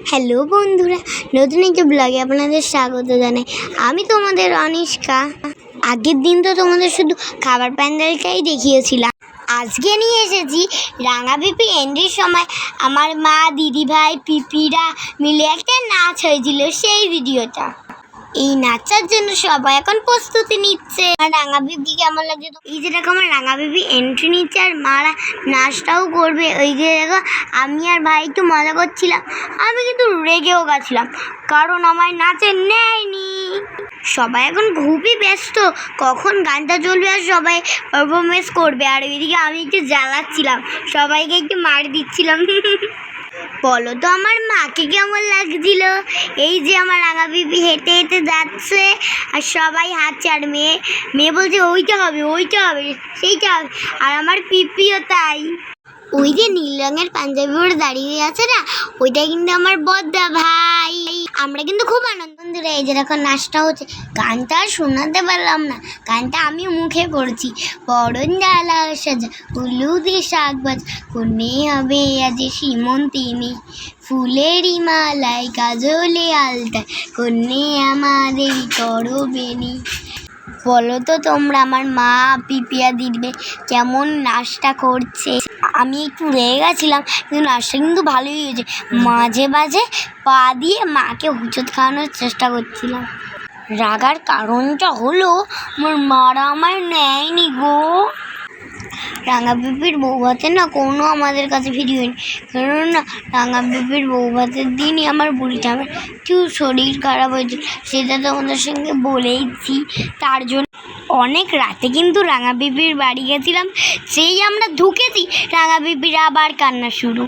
Hello বন্ধুরা, নতুন একটা ব্লগে আপনাদের স্বাগত জানাই। আমি তোমাদের অনিষ্কা। আগের দিন তো তোমাদের শুধু খাবার প্যান্ডেলটাই দেখিয়েছিলাম। আজকে নিয়ে এসেছি রাঙা পিপি এন্ট্রির সময় আমার মা, দিদিভাই, পিপিরা মিলে একটা নাচ হয়েছিল, সেই ভিডিওটা। এই নাচার জন্য সবাই এখন প্রস্তুতি নিচ্ছে। আর রাঙা পিপি কেমন লাগছে? এই যে দেখো, আমার রাঙা পিপি এন্ট্রি নিচ্ছে আর মারা নাচটাও করবে। ওই যে দেখো, আমি আর ভাই একটু মজা করছিলাম। আমি কিন্তু রেগেও গেছিলাম, কারণ আমার নাচে নেয়নি। সবাই এখন খুবই ব্যস্ত, কখন গানটা চলবে আর সবাই পারফরমেন্স করবে। আর ওইদিকে আমি একটু জ্বালাচ্ছিলাম, সবাইকে একটু মার দিচ্ছিলাম। বলো তো আমার মাকে কেমন লাগছিল? এই যে আমার রাঙা পিপি হেঁটে হেঁটে যাচ্ছে আর সবাই হাঁটছে, আর মেয়ে বলছে ওইটা হবে, ওইটা হবে, সেইটা হবে। আর আমার পিপিও তাই। ওই যে নীল রঙের পাঞ্জাবি পরে দাঁড়িয়ে আছে না, ওইটা কিন্তু আমার বদ্দা ভাই। আমরা কিন্তু খুব আনন্দ ধরে এই যে এখন নাচটা হচ্ছে। গানটা আর শোনাতে পারলাম না, গানটা আমি মুখে করছি। বরণ ডালা সাজা হলুদে শাক ভাজ, কনে হবে আজ সীমন্তিনী, ফুলেরই মালায় কাজলে আলতায়, কনে আমাদের করবেনি। বলো তো তোমরা, আমার মা, পিপিয়া, দিদি কেমন নাচটা করছে? আমি একটু রেগে গেছিলাম, কিন্তু নাচটা কিন্তু ভালোই হয়েছে। মাঝে মাঝে পা দিয়ে মাকে হুঁচট খাওয়ানোর চেষ্টা করছিলাম। রাগার কারণটা হলো আমার মারা আমায় নেয়নি গো। রাঙা পিপির বউ ভাতের না কোনো আমাদের কাছে ভিডিও নেই, কারণ না রাঙা পিপির বউ ভাতের দিনই আমার বুড়িটা আমার একটু শরীর খারাপ হয়েছে, সেটা তোমাদের সঙ্গে বলেইছি। তার জন্য অনেক রাতে কিন্তু রাঙা পিপির বাড়ি গেছিলাম। সেই আমরা ঢুকেছি, রাঙা পিপির আবার কান্না শুরু।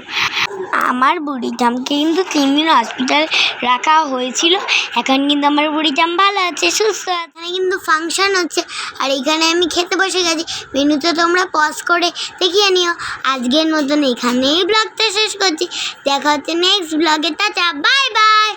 আমার বুড়িটামকে কিন্তু 3 দিন হসপিটালে রাখা হয়েছিল। এখন কিন্তু আমার বুড়িটাম ভালো আছে, সুস্থ আছে। এখানে কিন্তু ফাংশন হচ্ছে আর এখানে আমি খেতে বসে গেছি। মেনুতে তোমরা পজ করে দেখিয়ে নিও। আজকের মতন এখানেই ব্লগটা শেষ করছি। দেখা হচ্ছে নেক্সট ব্লগে। Tata, bye bye.